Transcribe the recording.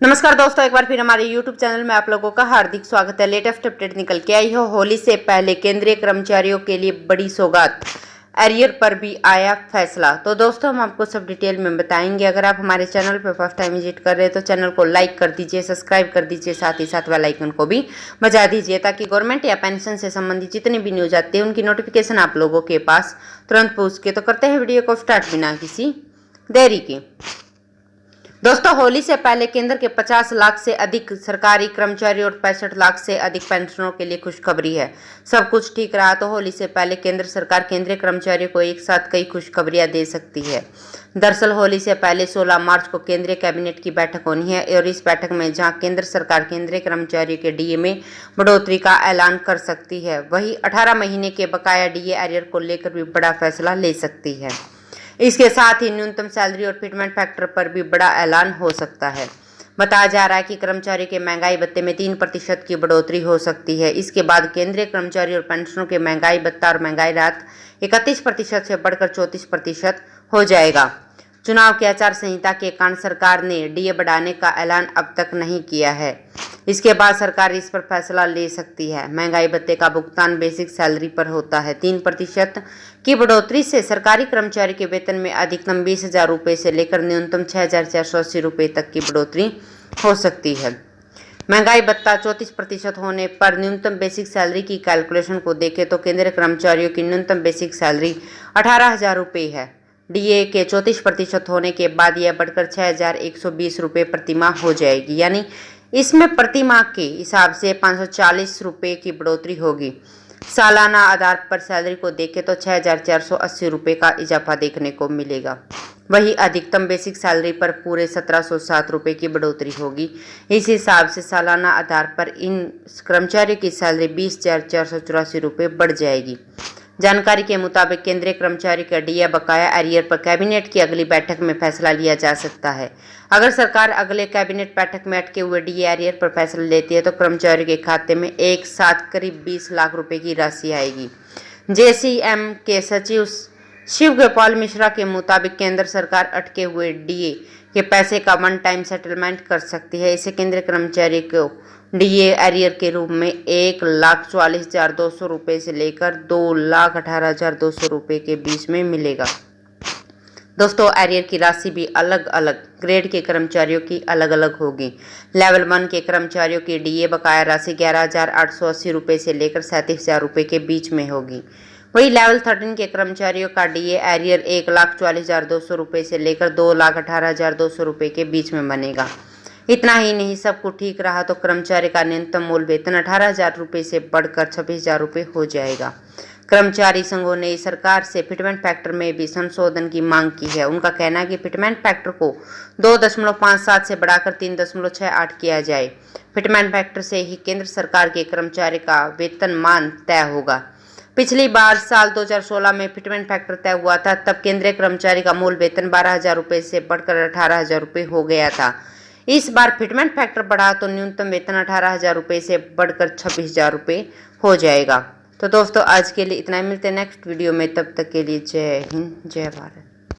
नमस्कार दोस्तों, एक बार फिर हमारे YouTube चैनल में आप लोगों का हार्दिक स्वागत है। लेटेस्ट अपडेट निकल के आई हो। होली से पहले केंद्रीय कर्मचारियों के लिए बड़ी सौगात, एरियर पर भी आया फैसला। तो दोस्तों, हम आपको सब डिटेल में बताएंगे। अगर आप हमारे चैनल पर फर्स्ट टाइम विजिट कर रहे हैं तो चैनल को लाइक कर दीजिए, सब्सक्राइब कर दीजिए, साथ ही साथ बेल आइकन को भी बजा दीजिए ताकि गवर्नमेंट या पेंशन से संबंधित जितनी भी न्यूज आती है उनकी नोटिफिकेशन आप लोगों के पास तुरंत पहुँच सके। तो करते हैं वीडियो को स्टार्ट बिना किसी देरी के। दोस्तों, होली से पहले केंद्र के 50 लाख से अधिक सरकारी कर्मचारी और 65 लाख से अधिक पेंशनरों के लिए खुशखबरी है। सब कुछ ठीक रहा तो होली से पहले केंद्र सरकार केंद्रीय कर्मचारियों को एक साथ कई खुशखबरियां दे सकती है। दरअसल होली से पहले 16 मार्च को केंद्रीय कैबिनेट की बैठक होनी है और इस बैठक में जहां केंद्र सरकार केंद्रीय कर्मचारियों के डीए में बढ़ोतरी का ऐलान कर सकती है, वहीं 18 महीने के बकाया डीए एरियर को लेकर भी बड़ा फैसला ले सकती है। इसके साथ ही न्यूनतम सैलरी और फिटमेंट फैक्टर पर भी बड़ा ऐलान हो सकता है। बताया जा रहा है कि कर्मचारी के महंगाई भत्ते में 3% की बढ़ोतरी हो सकती है। इसके बाद केंद्रीय कर्मचारी और पेंशनरों के महंगाई भत्ता और महंगाई राहत 31% से बढ़कर 34% हो जाएगा। चुनाव की आचार संहिता के कारण सरकार ने डीए बढ़ाने का ऐलान अब तक नहीं किया है। इसके बाद सरकार इस पर फैसला ले सकती है। महंगाई भत्ते का भुगतान बेसिक सैलरी पर होता है। 3% की बढ़ोतरी से सरकारी कर्मचारी के वेतन में अधिकतम 20,000 रुपये से लेकर न्यूनतम 6,480 रुपये तक की बढ़ोतरी हो सकती है। महंगाई भत्ता 34% होने पर न्यूनतम बेसिक सैलरी की कैलकुलेशन को देखें तो केंद्रीय कर्मचारियों की न्यूनतम बेसिक सैलरी 18,000 रुपये है। डीए के 34% होने के बाद यह बढ़कर 6,120 रुपये प्रतिमाह हो जाएगी, यानी इसमें प्रतिमाह के हिसाब से 540 रुपये की बढ़ोतरी होगी। सालाना आधार पर सैलरी को देखें तो 6,480 रुपये का इजाफा देखने को मिलेगा। वही अधिकतम बेसिक सैलरी पर पूरे 1,707 रुपये की बढ़ोतरी होगी। इस हिसाब से सालाना आधार पर इन कर्मचारियों की सैलरी 20,484 रुपये बढ़ जाएगी। जानकारी के मुताबिक केंद्रीय कर्मचारी का डीए बकाया एरियर पर कैबिनेट की अगली बैठक में फैसला लिया जा सकता है। अगर सरकार अगले कैबिनेट बैठक में अटके हुए डीए एरियर पर फैसला लेती है तो कर्मचारी के खाते में एक साथ करीब 20 लाख रुपए की राशि आएगी। जेसीएम के सचिव शिव गोपाल मिश्रा के मुताबिक केंद्र सरकार अटके हुए डीए के पैसे का वन टाइम सेटलमेंट कर सकती है। इसे केंद्रीय कर्मचारी को डीए एरियर के रूप में 1,44,200 रुपये से लेकर 2,18,200 रुपये के बीच में मिलेगा। दोस्तों, एरियर की राशि भी अलग अलग ग्रेड के कर्मचारियों की अलग अलग होगी। लेवल 1 के कर्मचारियों की डीए बकाया राशि 11,880 रुपये से लेकर 37,000 रुपये के बीच में होगी। वही लेवल 13 के कर्मचारियों का डीए एरियर 1,44,200 रुपये से लेकर 2,18,200 रुपये के बीच में बनेगा। इतना ही नहीं, सब कुछ ठीक रहा तो कर्मचारी का न्यूनतम मूल वेतन 18,000 रुपये से बढ़कर 26,000 रुपये हो जाएगा। कर्मचारी संघों ने सरकार से फिटमेंट फैक्टर में भी संशोधन की मांग की है। उनका कहना है कि फिटमेंट फैक्टर को 2.57 से बढ़ाकर 3.68 किया जाए। फिटमेंट फैक्टर से ही केंद्र सरकार के कर्मचारी का वेतनमान तय होगा। पिछली बार साल 2016 में फिटमेंट फैक्टर तय हुआ था, तब केंद्रीय कर्मचारी का मूल वेतन 12,000 रुपये से बढ़कर 18,000 रुपये हो गया था। इस बार फिटमेंट फैक्टर बढ़ा तो न्यूनतम वेतन 18,000 रुपये से बढ़कर 26,000 रुपये हो जाएगा। तो दोस्तों, आज के लिए इतना ही। मिलते हैं नेक्स्ट वीडियो में, तब तक के लिए जय हिंद, जय भारत।